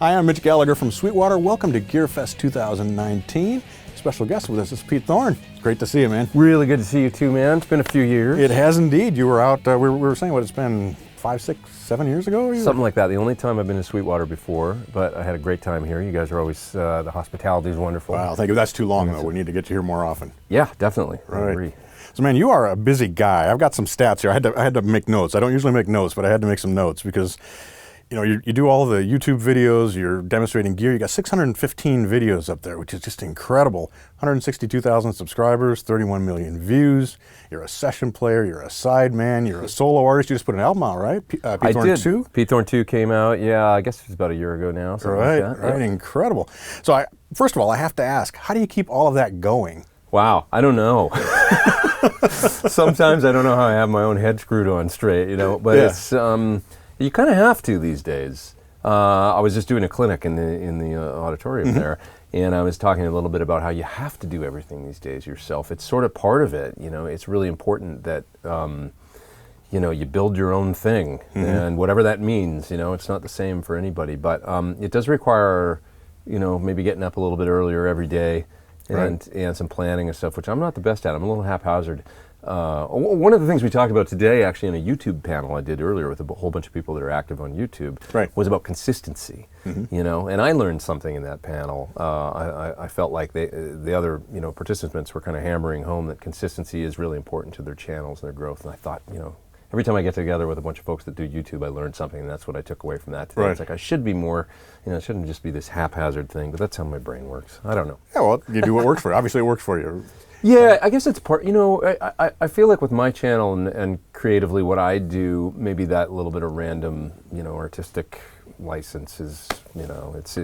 Hi, I'm Mitch Gallagher from Sweetwater. Welcome to GearFest 2019. Special guest with us is Pete Thorn. Great to see you, man. Really good to see you too, man. It's been a few years. It has indeed. You were out, we were saying what it's been 5, 6, 7 years ago? Something like that. The only time I've been to Sweetwater before, but I had a great time here. You guys are always, the hospitality is wonderful. Wow, thank you. That's too long though. We need to get you here more often. Yeah, definitely. Right. I agree. So man, you are a busy guy. I've got some stats here. I had to make notes. I don't usually make notes, but I had to make some notes because you know, you do all the YouTube videos, you're demonstrating gear. You got 615 videos up there, which is just incredible. 162,000 subscribers, 31 million views. You're a session player, you're a sideman, you're a solo artist. You just put an album out, right? Pete Thorn 2? Pete Thorn 2 came out, yeah, I guess it was about a year ago now. Right, like that. Right, incredible. So first of all, I have to ask, how do you keep all of that going? Wow, I don't know. Sometimes I don't know how I have my own head screwed on straight, you know, but it's, you kind of have to these days. I was just doing a clinic in the auditorium there, and I was talking a little bit about how you have to do everything these days yourself. It's sort of part of it, you know. It's really important that you know, you build your own thing, and whatever that means, you know, it's not the same for anybody. But it does require, you know, maybe getting up a little bit earlier every day, and some planning and stuff, which I'm not the best at. I'm a little haphazard. One of the things we talked about today, actually, in a YouTube panel I did earlier with a whole bunch of people that are active on YouTube, was about consistency. You know, and I learned something in that panel. I felt like the other, you know, participants were kind of hammering home that consistency is really important to their channels and their growth. And I thought, you know, every time I get together with a bunch of folks that do YouTube, I learn something, and that's what I took away from that today. It's like I should be more, you know, it shouldn't just be this haphazard thing, but that's how my brain works. I don't know. Yeah, well, you do what works for you. Obviously, it works for you. Yeah, I guess it's part, you know, I feel like with my channel and creatively what I do, maybe that little bit of random, you know, artistic license is, you know, it's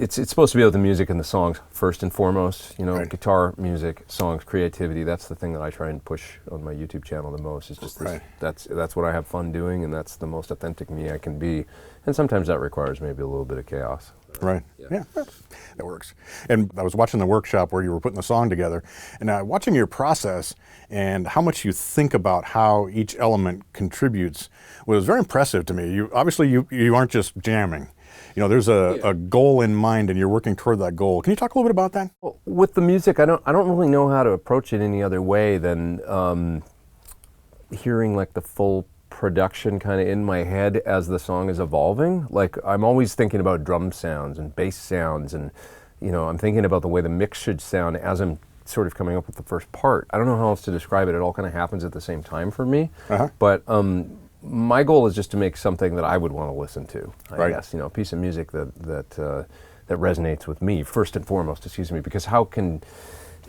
supposed to be about the music and the songs first and foremost, you know, guitar, music, songs, creativity. That's the thing that I try and push on my YouTube channel the most. It's just this, that's what I have fun doing, and that's the most authentic me I can be. And sometimes that requires maybe a little bit of chaos. Right. Yeah, that works. And I was watching the workshop where you were putting the song together, and watching your process and how much you think about how each element contributes was very impressive to me. Obviously you aren't just jamming. You know, there's a goal in mind, and you're working toward that goal. Can you talk a little bit about that? Well, with the music, I don't really know how to approach it any other way than hearing like the full production kind of in my head as the song is evolving. Like, I'm always thinking about drum sounds and bass sounds, and you know, I'm thinking about the way the mix should sound as I'm sort of coming up with the first part. I don't know how else to describe it. It all kind of happens at the same time for me. But my goal is just to make something that I would want to listen to. I guess, you know, a piece of music that resonates with me first and foremost. Excuse me, because how can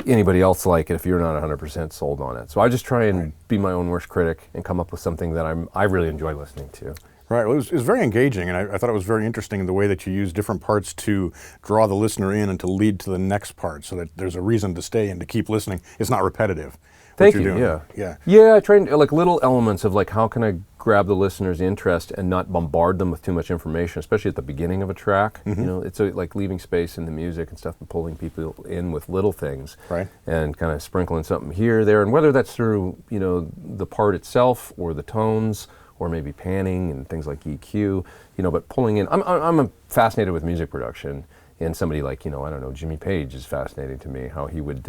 anybody else like it if you're not 100% sold on it? So I just try and be my own worst critic and come up with something that I really enjoy listening to. Right. Well, it was very engaging, and I thought it was very interesting in the way that you use different parts to draw the listener in and to lead to the next part, so that there's a reason to stay and to keep listening. It's not repetitive. Thank you. Yeah. I try and like little elements of like how can I grab the listener's interest and not bombard them with too much information, especially at the beginning of a track. You know, it's like leaving space in the music and stuff and pulling people in with little things, and kind of sprinkling something here, there, and whether that's through, you know, the part itself or the tones or maybe panning and things like EQ, you know, but pulling in. I'm fascinated with music production, and somebody like, you know, I don't know, Jimmy Page is fascinating to me, how he would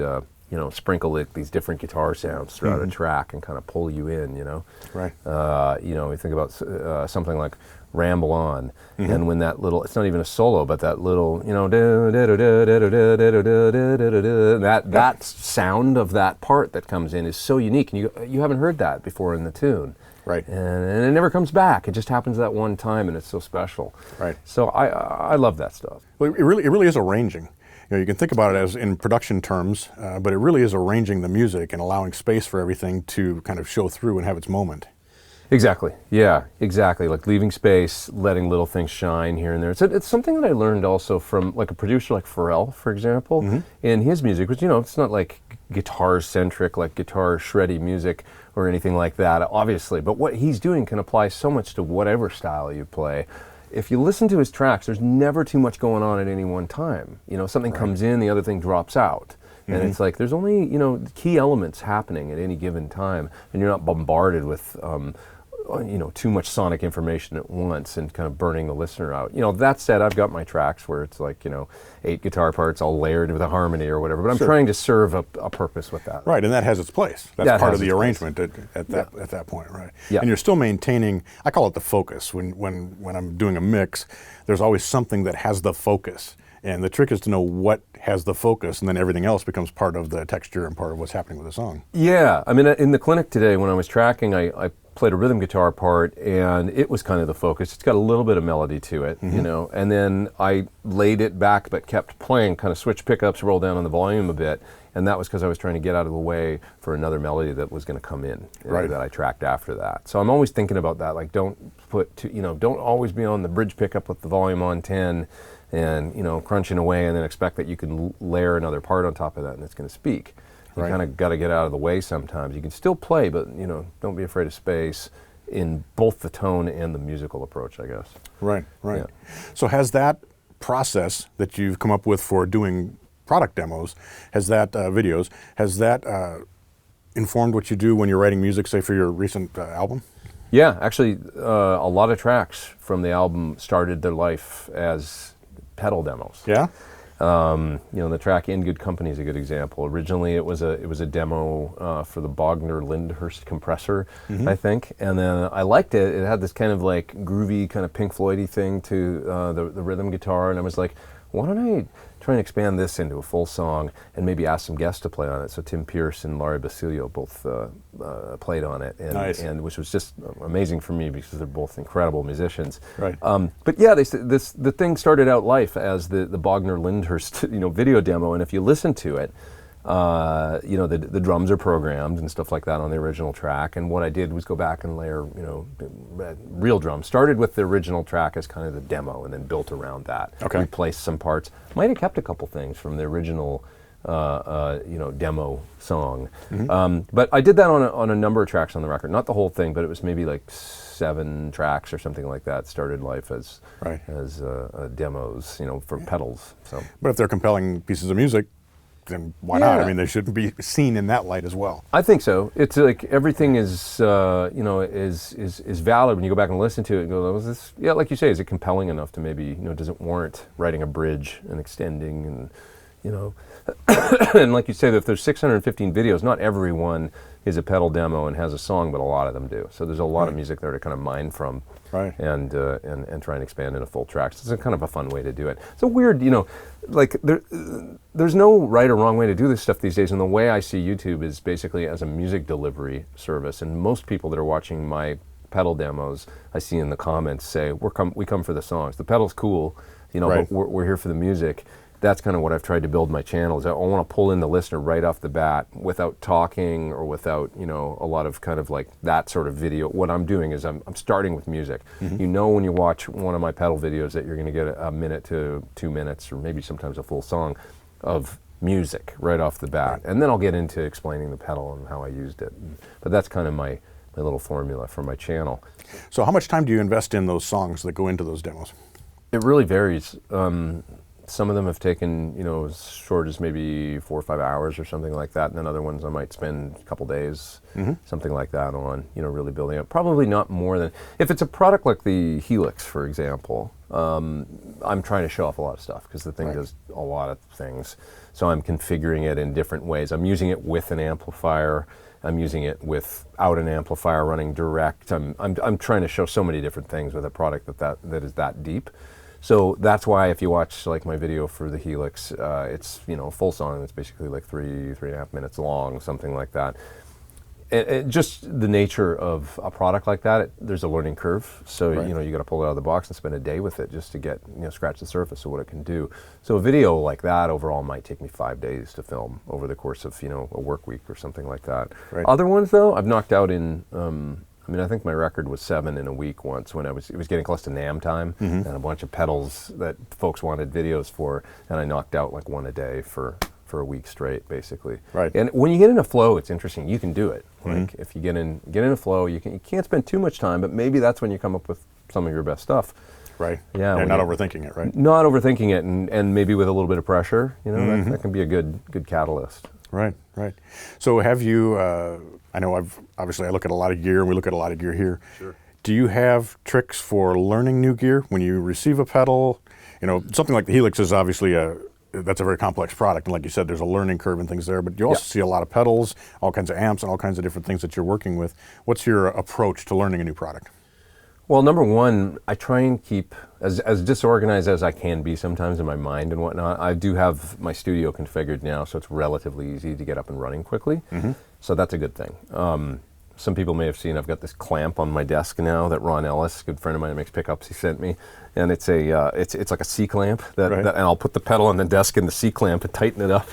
you know, sprinkle these different guitar sounds throughout a track and kind of pull you in, you know. You know, we think about something like Ramble On, and when that little, it's not even a solo, but that little, you know, that sound of that part that comes in is so unique, and you haven't heard that before in the tune. And it never comes back. It just happens that one time, and it's so special. So I love that stuff. Well, it really is arranging. You know, you can think about it as in production terms, but it really is arranging the music and allowing space for everything to kind of show through and have its moment. Exactly. Yeah, exactly. Like leaving space, letting little things shine here and there. It's something that I learned also from like a producer like Pharrell, for example, in his music, which, you know, it's not like guitar-centric, like guitar shreddy music or anything like that, obviously. But what he's doing can apply so much to whatever style you play. If you listen to his tracks, there's never too much going on at any one time. You know, something comes in, the other thing drops out. And it's like there's only, you know, key elements happening at any given time, and you're not bombarded with too much sonic information at once and kind of burning the listener out. That said, I've got my tracks where it's like, 8 guitar parts all layered with a harmony or whatever, but I'm trying to serve a purpose with that. Right, and that has its place. That's part of the arrangement at that point, right? Yeah. And you're still maintaining, I call it the focus. When I'm doing a mix, there's always something that has the focus. And the trick is to know what has the focus, and then everything else becomes part of the texture and part of what's happening with the song. Yeah, I mean, in the clinic today, when I was tracking, I played a rhythm guitar part, and it was kind of the focus. It's got a little bit of melody to it, and then I laid it back but kept playing, kind of switch pickups, roll down on the volume a bit, and that was because I was trying to get out of the way for another melody that was going to come in, that I tracked after that. So I'm always thinking about that, like don't always be on the bridge pickup with the volume on 10, and crunching away and then expect that you can layer another part on top of that and it's going to speak. You kind of got to get out of the way sometimes. You can still play, but don't be afraid of space in both the tone and the musical approach, I guess. Right. Yeah. So has that process that you've come up with for doing product demos, has that informed what you do when you're writing music, say for your recent album? Yeah, actually, a lot of tracks from the album started their life as pedal demos. Yeah. The track "In Good Company" is a good example. Originally, it was a demo for the Bogner-Lyndhurst compressor, I think, and then I liked it. It had this kind of like groovy, kind of Pink Floyd-y thing to the rhythm guitar, and I was like, why don't I try and expand this into a full song and maybe ask some guests to play on it? So Tim Pierce and Laurie Basilio both played on it, and which was just amazing for me because they're both incredible musicians. Right. But yeah, the thing started out life as the Bogner-Lyndhurst video demo, and if you listen to it, the drums are programmed and stuff like that on the original track, and what I did was go back and layer real drums. Started with the original track as kind of the demo and then built around that. Okay. Replaced some parts. Might have kept a couple things from the original demo song. But I did that on a number of tracks on the record. Not the whole thing, but it was maybe like 7 tracks or something like that. Started life as demos, for pedals. So. But if they're compelling pieces of music, then why not? I mean, they shouldn't be seen in that light as well. I think so. It's like everything is valid when you go back and listen to it and go, was this? Yeah, like you say, is it compelling enough to maybe does it warrant writing a bridge and extending and and like you say, if there's 615 videos, not everyone is a pedal demo and has a song, but a lot of them do. So there's a lot of music there to kind of mine from, and try and expand into full tracks. It's a kind of a fun way to do it. It's a weird, like there's no right or wrong way to do this stuff these days. And the way I see YouTube is basically as a music delivery service. And most people that are watching my pedal demos, I see in the comments say, we come for the songs. The pedal's cool, but we're here for the music. That's kind of what I've tried to build my channel is I want to pull in the listener right off the bat without talking or without, a lot of kind of like that sort of video. What I'm doing is I'm starting with music. When you watch one of my pedal videos that you're going to get a minute to 2 minutes or maybe sometimes a full song of music right off the bat. And then I'll get into explaining the pedal and how I used it. But that's kind of my little formula for my channel. So how much time do you invest in those songs that go into those demos? It really varies. Some of them have taken, as short as maybe 4 or 5 hours or something like that, and then other ones I might spend a couple days, something like that on, really building up. Probably not more than, if it's a product like the Helix, for example, I'm trying to show off a lot of stuff because the thing does a lot of things. So I'm configuring it in different ways. I'm using it with an amplifier. I'm using it without an amplifier running direct. I'm trying to show so many different things with a product that is that deep. So that's why if you watch like my video for the Helix, it's a full song that's basically like 3.5 minutes long, something like that. And just the nature of a product like that, there's a learning curve. So you got to pull it out of the box and spend a day with it just to get scratch the surface of what it can do. So a video like that overall might take me 5 days to film over the course of a work week or something like that. Other ones though, I've knocked out in. I think my record was 7 in a week once when it was getting close to NAMM time and a bunch of pedals that folks wanted videos for, and I knocked out like 1 a day for a week straight, basically. And when you get in a flow, it's interesting. You can do it. Like if you get in a flow, you can't spend too much time, but maybe that's when you come up with some of your best stuff. Yeah. And not overthinking it, right? Not overthinking it, and maybe with a little bit of pressure, that can be a good catalyst. Right, right. So have you, I know obviously I look at a lot of gear, and we look at a lot of gear here. Sure. Do you have tricks for learning new gear when you receive a pedal? You know, something like the Helix is obviously that's a very complex product, and like you said, there's a learning curve and things there, but you also see a lot of pedals, all kinds of amps, and all kinds of different things that you're working with. What's your approach to learning a new product? Well, number one, I try and keep as disorganized as I can be sometimes in my mind and whatnot. I do have my studio configured now, so it's relatively easy to get up and running quickly. So that's a good thing. Some people may have seen I've got this clamp on my desk now that Ron Ellis, a good friend of mine who makes pickups, he sent me, and it's a it's like a C clamp and I'll put the pedal on the desk in the C clamp and tighten it up,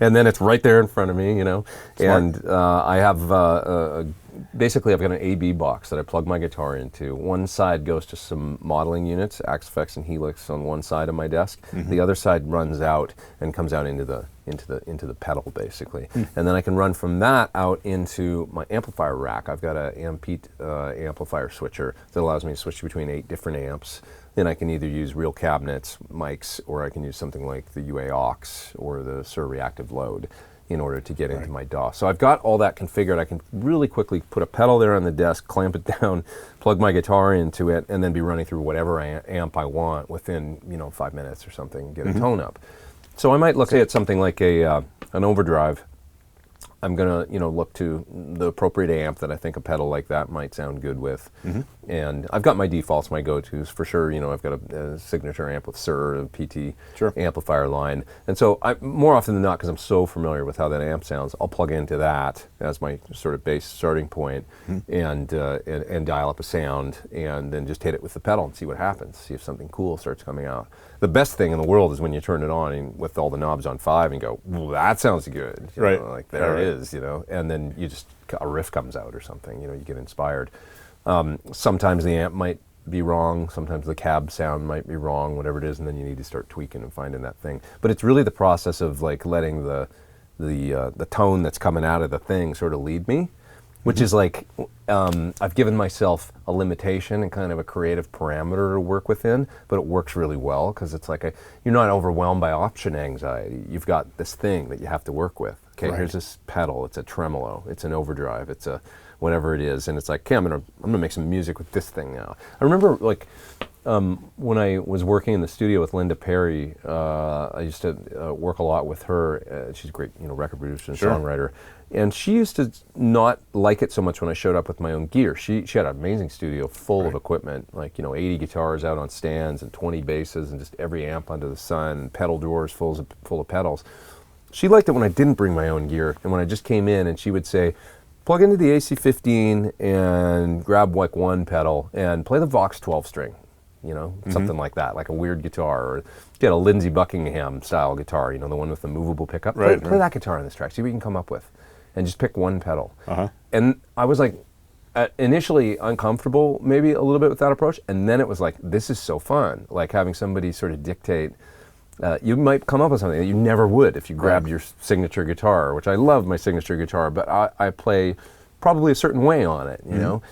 and then it's right there in front of me, you know. Smart. And I have basically I've got an AB box that I plug my guitar into. One side goes to some modeling units, Axe-Fx and Helix on one side of my desk. The other side runs out and comes out into the pedal basically. And then I can run from that out into my amplifier rack. I've got a Pete amplifier switcher that allows me to switch between 8 different amps. Then I can either use real cabinets, mics, or I can use something like the UA aux or the Sur reactive load in order to get into my DAW. So I've got all that configured. I can really quickly put a pedal there on the desk, clamp it down, plug my guitar into it, and then be running through whatever amp I want within 5 minutes or something, get a tone up. So I might look at something like an overdrive. I'm gonna look to the appropriate amp that I think a pedal like that might sound good with. And I've got my defaults, my go-tos for sure. I've got a signature amp with Sur, a PT amplifier line. And so more often than not, because I'm so familiar with how that amp sounds, I'll plug into that as my sort of base starting point and dial up a sound and then just hit it with the pedal and see what happens, see if something cool starts coming out. The best thing in the world is when you turn it on and with all the knobs on 5 and go, well, that sounds good. You know, like there it is, and then a riff comes out or something, you get inspired. Sometimes the amp might be wrong, sometimes the cab sound might be wrong, whatever it is, and then you need to start tweaking and finding that thing. But it's really the process of like letting the tone that's coming out of the thing sort of lead me, which is like, I've given myself a limitation and kind of a creative parameter to work within, but it works really well because it's like you're not overwhelmed by option anxiety. You've got this thing that you have to work with. Okay, here's this pedal, it's a tremolo, it's an overdrive, it's a whatever it is, and it's like, okay, I'm gonna make some music with this thing now. I remember like when I was working in the studio with Linda Perry, I used to work a lot with her. She's a great record producer and songwriter. And she used to not like it so much when I showed up with my own gear. She had an amazing studio full of equipment, like 80 guitars out on stands and 20 basses and just every amp under the sun, and pedal drawers full of pedals. She liked it when I didn't bring my own gear and when I just came in and she would say, plug into the AC-15 and grab like one pedal and play the Vox 12 string, something like that, like a weird guitar, or get a Lindsey Buckingham style guitar, the one with the movable pickup. Play that guitar on this track, see what you can come up with. And just pick one pedal. And I was like, initially uncomfortable maybe a little bit with that approach, and then it was like, this is so fun, like having somebody sort of dictate. You might come up with something that you never would if you grabbed your signature guitar, which I love my signature guitar, but I play probably a certain way on it, you know.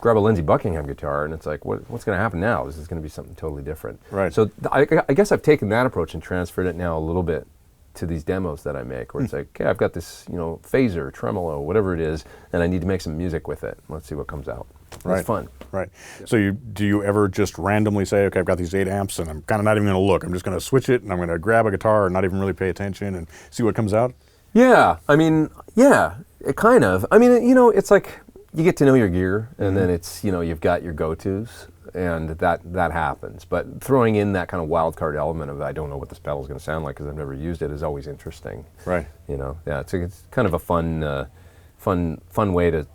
Grab a Lindsey Buckingham guitar and it's like, what's going to happen now? This is going to be something totally different. So I guess I've taken that approach and transferred it now a little bit to these demos that I make, where it's like, okay, I've got this, phaser, tremolo, whatever it is, and I need to make some music with it. Let's see what comes out. It's fun. So do you ever just randomly say, okay, I've got these 8 amps and I'm kind of not even going to look. I'm just going to switch it and I'm going to grab a guitar and not even really pay attention and see what comes out? Yeah, it kind of. It's like you get to know your gear and then it's, you've got your go-tos. And that happens, but throwing in that kind of wild card element of I don't know what this pedal is going to sound like because I've never used it is always interesting. It's kind of a fun way to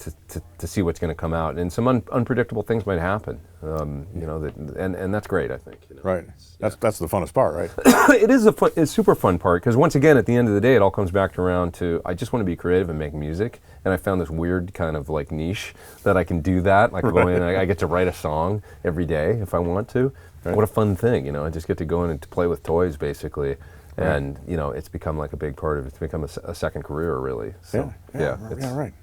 see what's going to come out, and some unpredictable things might happen. And that's great, I think. That's the funnest part, right? It is it's super fun part because once again, at the end of the day, it all comes back around to I just want to be creative and make music, and I found this weird kind of like niche that I can do that. Like go in, I get to write a song every day if I want to. What a fun thing, I just get to go in and to play with toys basically. And it's become like a big part of it. It's become a second career, really. So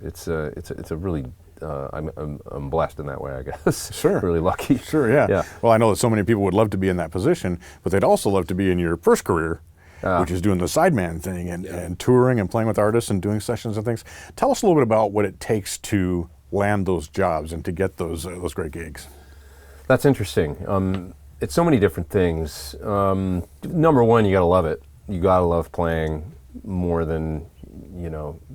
it's a really I'm blessed in that way, I guess. Really lucky. Well, I know that so many people would love to be in that position, but they'd also love to be in your first career which is doing the sideman thing and touring and playing with artists and doing sessions and things. Tell us a little bit about what it takes to land those jobs and to get those great gigs. That's interesting. It's so many different things. Number one, you got to love it. You got to love playing more than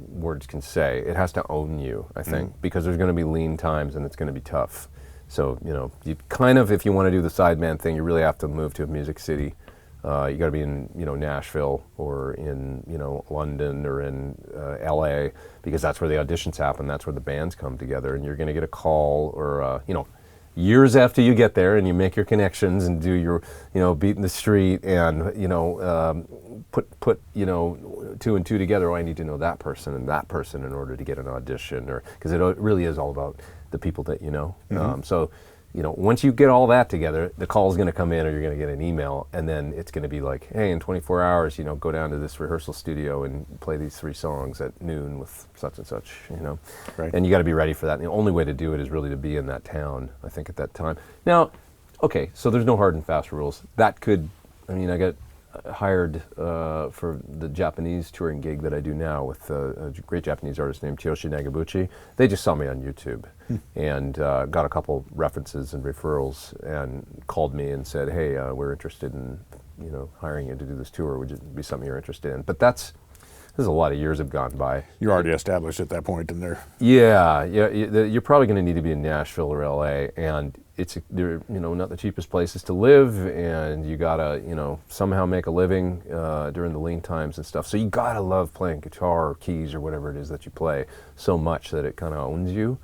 words can say. It has to own you, I think, because there's going to be lean times and it's going to be tough. So, you kind of, if you want to do the sideman thing, you really have to move to a music city. You got to be in, Nashville or in, London or in LA, because that's where the auditions happen. That's where the bands come together, and you're going to get a call or, years after you get there and you make your connections and do your, beat in the street and, put two and two together. Oh, I need to know that person in order to get an audition, or because it really is all about the people that you know. So, once you get all that together, the call's going to come in or you're going to get an email, and then it's going to be like, hey, in 24 hours, go down to this rehearsal studio and play these 3 songs at noon with such and such, Right. And you got to be ready for that. And the only way to do it is really to be in that town, I think, at that time. Now, okay, so there's no hard and fast rules. That could, I got hired for the Japanese touring gig that I do now with a great Japanese artist named Kiyoshi Nagabuchi. They just saw me on YouTube and got a couple references and referrals and called me and said, hey, we're interested in hiring you to do this tour. Would it be something you're interested in? But there's a lot of years have gone by. You're already established at that point in there. Yeah. You're probably going to need to be in Nashville or LA, and they're not the cheapest places to live, and you gotta somehow make a living during the lean times and stuff. So you gotta love playing guitar or keys or whatever it is that you play so much that it kind of owns you.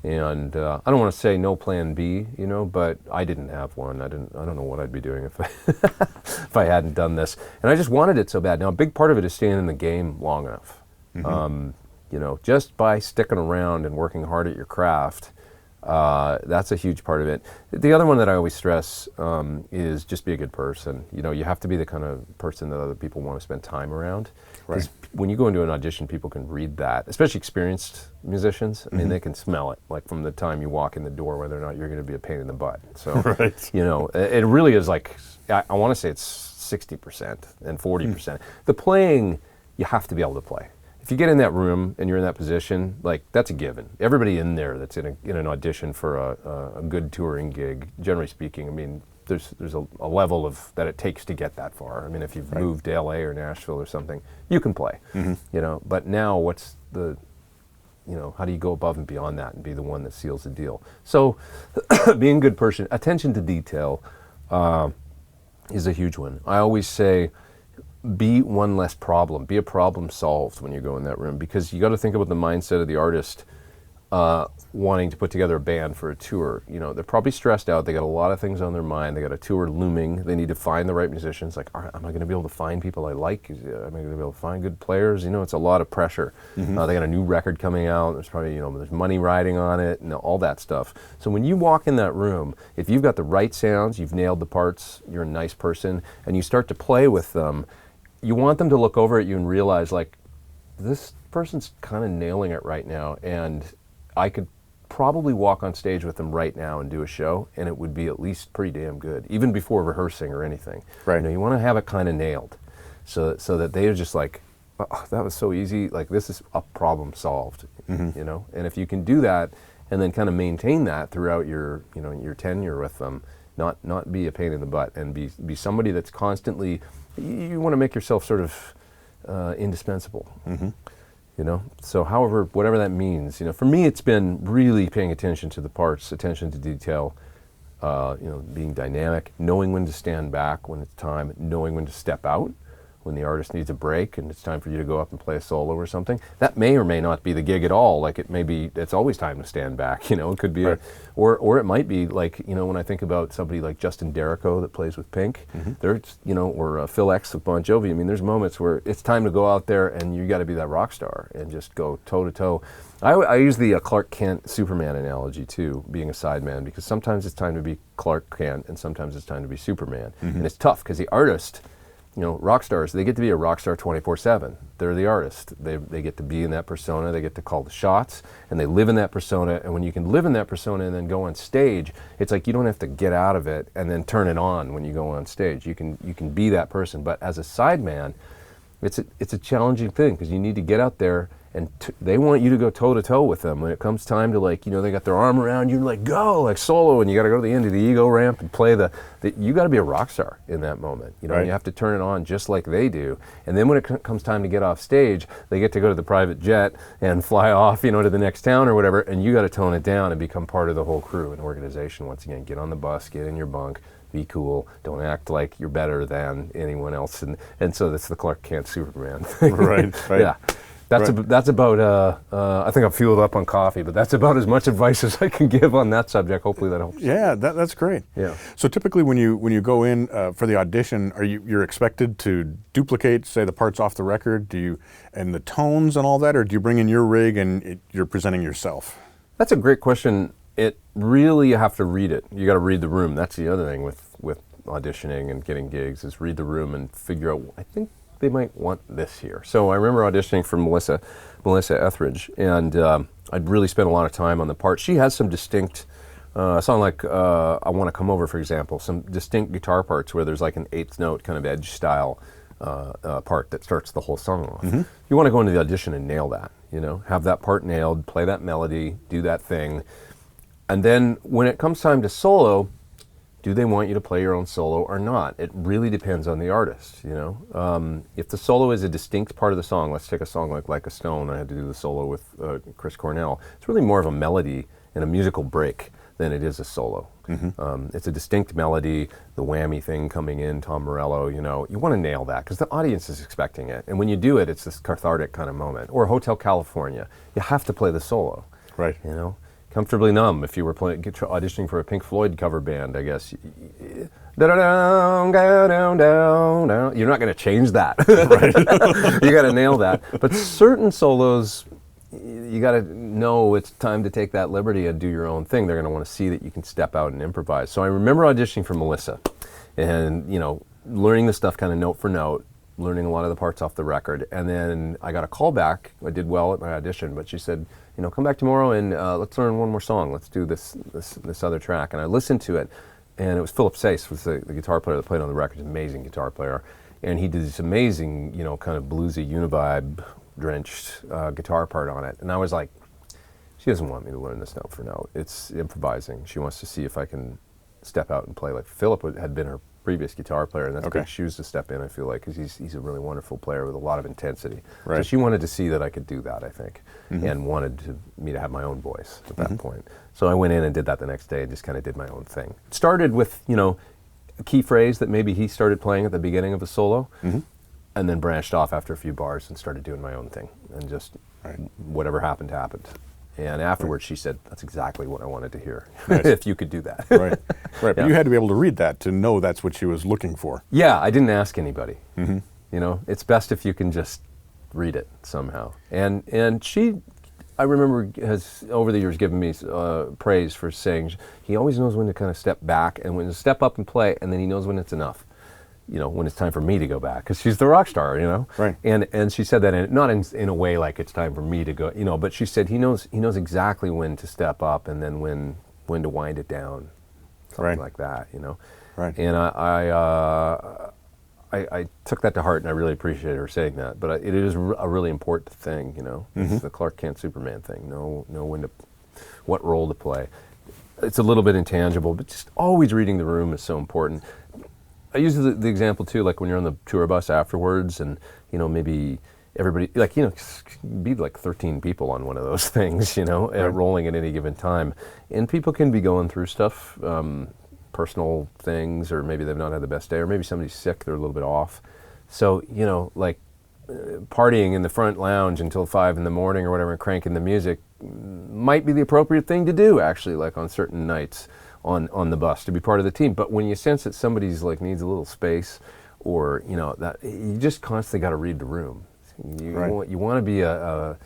And I don't want to say no plan B, but I didn't have one. I don't know what I'd be doing if if I hadn't done this. And I just wanted it so bad. Now a big part of it is staying in the game long enough. Just by sticking around and working hard at your craft. That's a huge part of it. The other one that I always stress is just be a good person. You have to be the kind of person that other people want to spend time around. Right. When you go into an audition, people can read that, especially experienced musicians. I mean, they can smell it, like from the time you walk in the door, whether or not you're going to be a pain in the butt. So, right. It really is like, I want to say it's 60% and 40%. The playing, you have to be able to play. If you get in that room and you're in that position, like that's a given. Everybody in there that's in an audition for a good touring gig, generally speaking, there's a level of that it takes to get that far. If you've moved to LA or Nashville or something, you can play. But now what's the, how do you go above and beyond that and be the one that seals the deal? So being a good person, attention to detail is a huge one. I always say, be one less problem. Be a problem solved when you go in that room, because you got to think about the mindset of the artist wanting to put together a band for a tour. They're probably stressed out. They got a lot of things on their mind. They got a tour looming. They need to find the right musicians. Like, am I going to be able to find people I like? Am I going to be able to find good players? It's a lot of pressure. They got a new record coming out. There's probably, there's money riding on it and all that stuff. So when you walk in that room, if you've got the right sounds, you've nailed the parts, you're a nice person, and you start to play with them, you want them to look over at you and realize, like, this person's kind of nailing it right now, and I could probably walk on stage with them right now and do a show, and it would be at least pretty damn good, even before rehearsing or anything. Right. You want to have it kind of nailed, so that they're just like, oh, that was so easy. Like, this is a problem solved. And if you can do that, and then kind of maintain that throughout your your tenure with them, not be a pain in the butt, and be somebody that's constantly. You want to make yourself sort of indispensable, So whatever that means, for me, it's been really paying attention to the parts, attention to detail, being dynamic, knowing when to stand back when it's time, knowing when to step out when the artist needs a break and it's time for you to go up and play a solo or something. That may or may not be the gig at all. Like, it may be, it's always time to stand back, it could be, right. or it might be like, when I think about somebody like Justin Derrico that plays with Pink, there's, or Phil X with Bon Jovi, there's moments where it's time to go out there and you got to be that rock star and just go toe to toe. I use the Clark Kent Superman analogy too, being a sideman, because sometimes it's time to be Clark Kent and sometimes it's time to be Superman. And it's tough because the artist, rock stars, they get to be a rock star 24/7. They're the artist. They get to be in that persona. They get to call the shots, and they live in that persona. And when you can live in that persona and then go on stage, it's like you don't have to get out of it and then turn it on when you go on stage. You can be that person. But as a sideman, it's a challenging thing because you need to get out there, and they want you to go toe to toe with them. When it comes time to, like, they got their arm around you, like, go, like solo, and you got to go to the end of the ego ramp and play you got to be a rock star in that moment. Right. You have to turn it on just like they do. And then when it comes time to get off stage, they get to go to the private jet and fly off, to the next town or whatever, and you got to tone it down and become part of the whole crew and organization. Once again, get on the bus, get in your bunk, be cool, don't act like you're better than anyone else. And so that's the Clark Kent Superman thing. Right. Yeah. That's about, I think I'm fueled up on coffee, but that's about as much advice as I can give on that subject. Hopefully that helps. Yeah, that's great. Yeah. So typically when you go in for the audition, you're expected to duplicate, say, the parts off the record, and the tones and all that, or do you bring in your rig and you're presenting yourself? That's a great question. It really, you have to read it. You got to read the room. That's the other thing with auditioning and getting gigs, is read the room and figure out, I think they might want this here. So I remember auditioning for Melissa Etheridge, and I'd really spent a lot of time on the part. She has some distinct, a song like I Want to Come Over, for example, some distinct guitar parts where there's like an eighth note kind of edge style part that starts the whole song off. Mm-hmm. You want to go into the audition and nail that, have that part nailed, play that melody, do that thing. And then when it comes time to solo, do they want you to play your own solo or not? It really depends on the artist, If the solo is a distinct part of the song, let's take a song like a Stone. I had to do the solo with Chris Cornell. It's really more of a melody and a musical break than it is a solo. Mm-hmm. It's a distinct melody, the whammy thing coming in, Tom Morello, you want to nail that because the audience is expecting it. And when you do it, it's this cathartic kind of moment. Or Hotel California, you have to play the solo. Right. Comfortably Numb, if you were auditioning for a Pink Floyd cover band, I guess. You're not going to change that. Right. You got to nail that. But certain solos, you got to know it's time to take that liberty and do your own thing. They're going to want to see that you can step out and improvise. So I remember auditioning for Melissa and, learning the stuff kind of note for note, learning a lot of the parts off the record. And then I got a call back. I did well at my audition, but she said, come back tomorrow and let's learn one more song. Let's do this other track. And I listened to it, and it was Philip Sace, was the guitar player that played on the record, an amazing guitar player. And he did this amazing, kind of bluesy, univibe drenched guitar part on it. And I was like, she doesn't want me to learn this note for note. It's improvising. She wants to see if I can step out and play like Philip had been her previous guitar player, and that's big shoes to step in, I feel like, because he's a really wonderful player with a lot of intensity. Right. So she wanted to see that I could do that, I think, and wanted me to have my own voice at that point. So I went in and did that the next day and just kind of did my own thing. It started with, a key phrase that maybe he started playing at the beginning of a solo, and then branched off after a few bars and started doing my own thing, and just whatever happened, happened. And afterwards, she said, "That's exactly what I wanted to hear. Nice. If you could do that." Right. But you had to be able to read that to know that's what she was looking for. Yeah, I didn't ask anybody. It's best if you can just read it somehow. And she, I remember, has over the years given me praise for saying he always knows when to kind of step back and when to step up and play, and then he knows when it's enough. When it's time for me to go back, because she's the rock star, Right. And she said that not in a way like it's time for me to go, but she said he knows exactly when to step up and then when to wind it down, something like that, Right. And I took that to heart, and I really appreciate her saying that. But it is a really important thing, It's the Clark Kent Superman thing. Know what role to play. It's a little bit intangible, but just always reading the room is so important. I use the example too, like when you're on the tour bus afterwards, and maybe everybody, be like 13 people on one of those things, rolling at any given time, and people can be going through stuff, personal things, or maybe they've not had the best day, or maybe somebody's sick, they're a little bit off. So partying in the front lounge until 5 a.m. or whatever, and cranking the music might be the appropriate thing to do, actually, like on certain nights on the bus, to be part of the team. But when you sense that somebody's needs a little space, or that, you just constantly got to read the room. You want to be an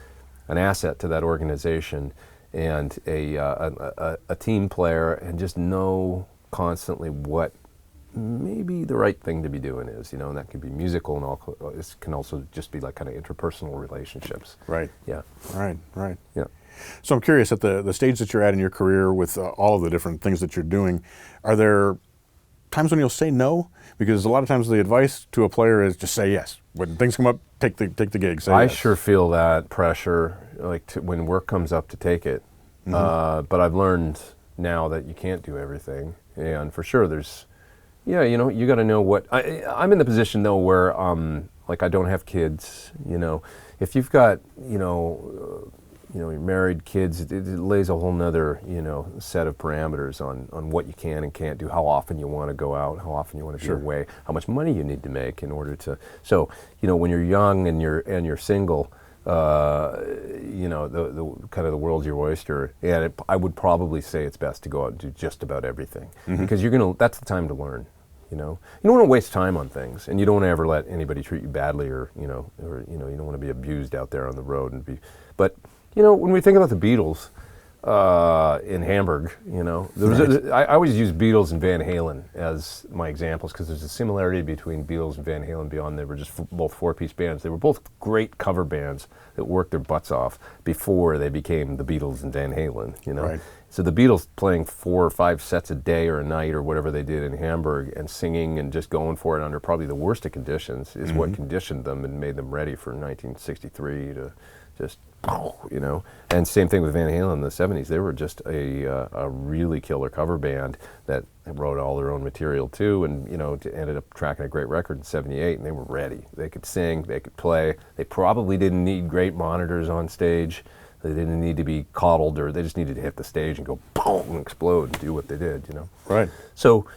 asset to that organization and a team player, and just know constantly what maybe the right thing to be doing is, and that could be musical, and it can also just be like kind of interpersonal relationships. Right. Yeah. Right. Yeah. So I'm curious, at the stage that you're at in your career with all of the different things that you're doing, are there times when you'll say no? Because a lot of times the advice to a player is just say yes. When things come up, take the gig. Say I yes. sure feel that pressure, like when work comes up, to take it. But I've learned now that you can't do everything, and for sure there's, you got to know what. I'm in the position though where like I don't have kids. If you've got you're married, kids, it lays a whole nother, set of parameters on what you can and can't do, how often you want to go out, how often you want to be away, how much money you need to make in order to. So, when you're young and you're single, the kind of the world's your oyster, and I would probably say it's best to go out and do just about everything, because that's the time to learn. You don't want to waste time on things, and you don't want to ever let anybody treat you badly, or you don't want to be abused out there on the road but. When we think about the Beatles in Hamburg, I always use Beatles and Van Halen as my examples, because there's a similarity between Beatles and Van Halen beyond they were just both four-piece bands. They were both great cover bands that worked their butts off before they became the Beatles and Van Halen, Right. So the Beatles playing 4 or 5 sets a day or a night or whatever they did in Hamburg, and singing and just going for it under probably the worst of conditions is what conditioned them and made them ready for 1963 to just, and same thing with Van Halen in the 70s. They were just a really killer cover band that wrote all their own material too, and ended up tracking a great record in '78, and they were ready. They could sing, they could play. They probably didn't need great monitors on stage. They didn't need to be coddled, or they just needed to hit the stage and go boom and explode and do what they did. Right. So,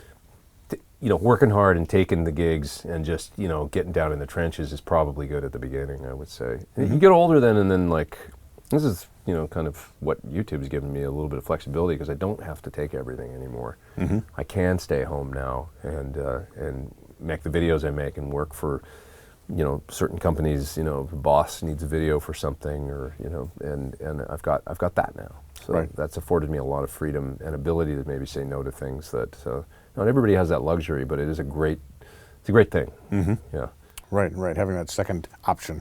working hard and taking the gigs and just, getting down in the trenches is probably good at the beginning, I would say. You get older then, and then this is, kind of what YouTube's given me a little bit of flexibility, because I don't have to take everything anymore. I can stay home now and make the videos I make and work for, certain companies. If a boss needs a video for something, or, and I've got that now. So that's afforded me a lot of freedom and ability to maybe say no to things that, not everybody has that luxury, but it's a great thing. Yeah. Right. Having that second option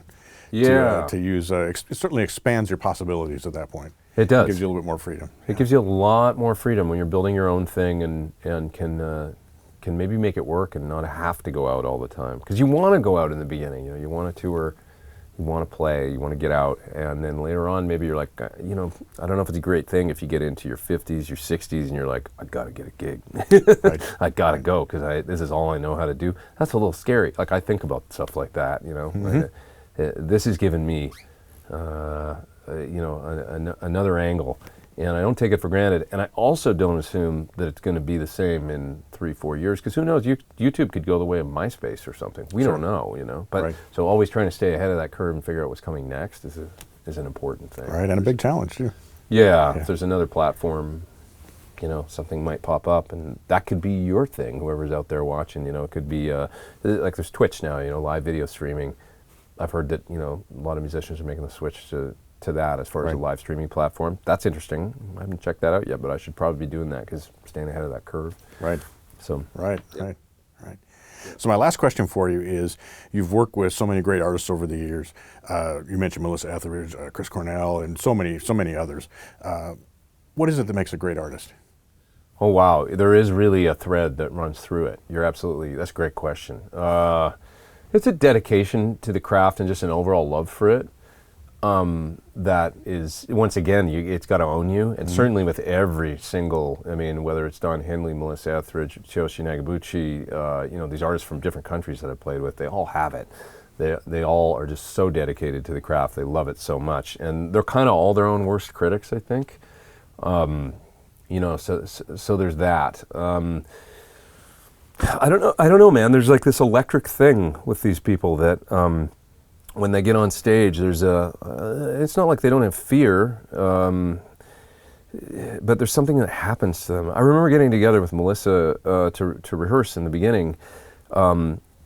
to use, it certainly expands your possibilities at that point. It does. It gives you a little bit more freedom. It gives you a lot more freedom when you're building your own thing, and can maybe make it work and not have to go out all the time. Because you want to go out in the beginning, you want to tour, you want to play, you want to get out, and then later on maybe you're like, I don't know if it's a great thing if you get into your 50s, your 60s, and you're like, I got to get a gig. I got to go, because this is all I know how to do. That's a little scary. Like, I think about stuff like that, This has given me, another angle, and I don't take it for granted. And I also don't assume that it's going to be the same in 3-4 years, because who knows? YouTube could go the way of MySpace or something. We don't know, But so always trying to stay ahead of that curve and figure out what's coming next is an important thing. Right, and a big challenge too. Yeah. If there's another platform, something might pop up, and that could be your thing. Whoever's out there watching, it could be like there's Twitch now, live video streaming. I've heard that a lot of musicians are making the switch to that as far as a live streaming platform. That's interesting. I haven't checked that out yet, but I should probably be doing that, because staying ahead of that curve. Right. So. Right. So my last question for you is, you've worked with so many great artists over the years. You mentioned Melissa Etheridge, Chris Cornell, and so many others. What is it that makes a great artist? Oh, wow. There is really a thread that runs through it. That's a great question. It's a dedication to the craft and just an overall love for it. That is, once again, it's got to own you, and certainly with every single, whether it's Don Henley, Melissa Etheridge, Tsuyoshi Nagabuchi, these artists from different countries that I've played with, they all have it. They all are just so dedicated to the craft. They love it so much, and they're kind of all their own worst critics, I think. So there's that. I don't know, man. There's like this electric thing with these people that. When they get on stage, it's not like they don't have fear, but there's something that happens to them. I remember getting together with Melissa to rehearse in the beginning,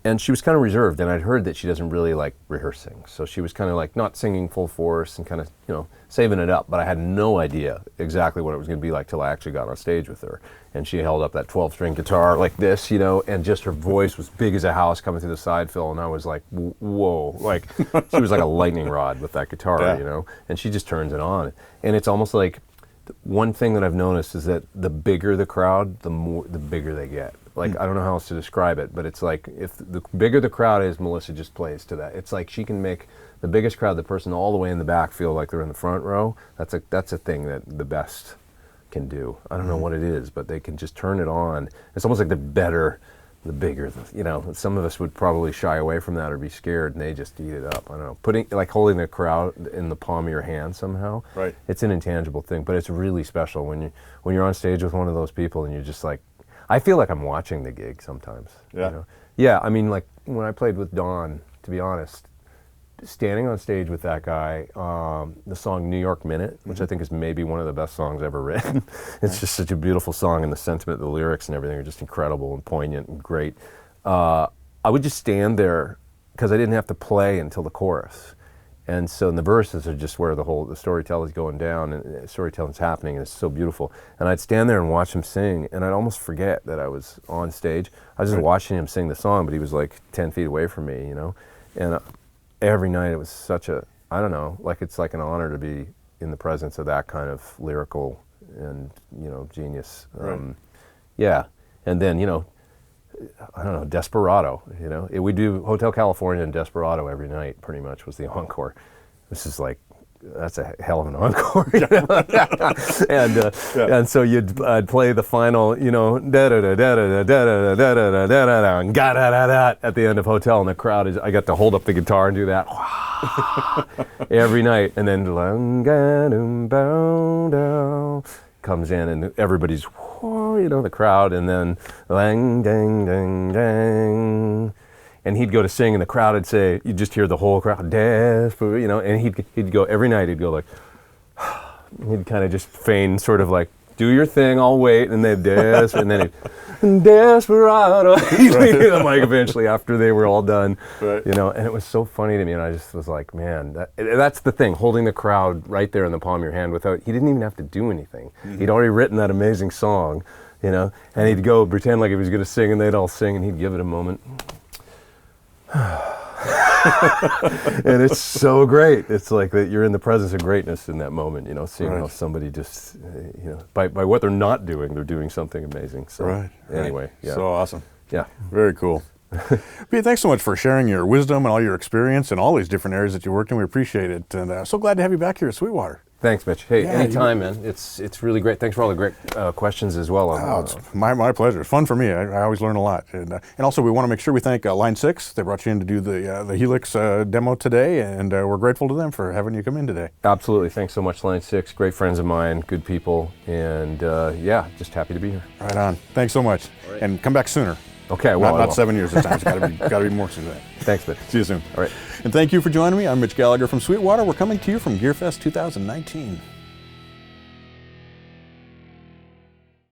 and she was kind of reserved, and I'd heard that she doesn't really like rehearsing. So she was kind of like not singing full force and kind of, you know, saving it up. But I had no idea exactly what it was going to be like till I actually got on stage with her. And she held up that 12-string guitar like this, you know, and just her voice was big as a house coming through the side fill. And I was like, whoa, like she was like a lightning rod with that guitar, you know, and she just turns it on. And it's almost like one thing that I've noticed is that the bigger the crowd, the bigger they get. Like, I don't know how else to describe it, but it's like if the bigger the crowd is, Melissa just plays to that. It's like she can make the biggest crowd, the person all the way in the back, feel like they're in the front row. That's a thing that the best can do. I don't know what it is, but they can just turn it on. It's almost like the bigger, you know. Some of us would probably shy away from that or be scared, and they just eat it up. I don't know. Holding the crowd in the palm of your hand somehow. Right. It's an intangible thing, but it's really special when you're on stage with one of those people and you're just like, I feel like I'm watching the gig sometimes. Yeah. You know? Yeah, I mean, like when I played with Don, to be honest, standing on stage with that guy, the song New York Minute, which I think is maybe one of the best songs ever written. It's just such a beautiful song, and the sentiment, the lyrics and everything are just incredible and poignant and great. I would just stand there because I didn't have to play until the chorus. And so the verses are just where the storytelling is going down and storytelling's happening, and it's so beautiful. And I'd stand there and watch him sing, and I'd almost forget that I was on stage. I was just watching him sing the song, but he was like 10 feet away from me, you know. And every night it was such a, I don't know, like it's like an honor to be in the presence of that kind of lyrical and, you know, genius. Yeah. And then, you know, I don't know, Desperado, you know. We do Hotel California and Desperado every night, pretty much, was the encore. This is like, that's a hell of an encore. You know? And so I'd play the final, you know, da-da-da-da-da-da-da-da-da-da-da-da-da-da-da at the end of Hotel, and the crowd is, I got to hold up the guitar and do that every night. And then comes in, and everybody's, you know, the crowd, and then lang, dang, dang, dang. And he'd go to sing, and the crowd would say, you'd just hear the whole crowd, desperate, you know, and he'd go, every night he'd go like, he'd kind of just feign sort of like, do your thing, I'll wait, and they'd and then he'd, Desperado, he'd leave the mic eventually after they were all done, you know, and it was so funny to me, and I just was like, man, that's the thing, holding the crowd right there in the palm of your hand he didn't even have to do anything. He'd already written that amazing song, you know, and he'd go pretend like he was going to sing, and they'd all sing, and he'd give it a moment. And it's so great. It's like that you're in the presence of greatness in that moment, you know, seeing how somebody just, you know, by what they're not doing, they're doing something amazing. So anyway, yeah. So awesome. Yeah. Very cool. Pete, thanks so much for sharing your wisdom and all your experience in all these different areas that you worked in. We appreciate it. And so glad to have you back here at Sweetwater. Thanks, Mitch. Hey, anytime, man. It's really great. Thanks for all the great questions as well. It's my pleasure. It's fun for me. I always learn a lot. And also, we want to make sure we thank Line 6. They brought you in to do the Helix demo today, and we're grateful to them for having you come in today. Absolutely. Thanks so much, Line 6. Great friends of mine, good people, and yeah, just happy to be here. Right on. Thanks so much. Right. And come back sooner. Okay, well, not 7 years this time. It's got to be more than that. Thanks, Mitch. See you soon. All right. And thank you for joining me. I'm Mitch Gallagher from Sweetwater. We're coming to you from GearFest 2019.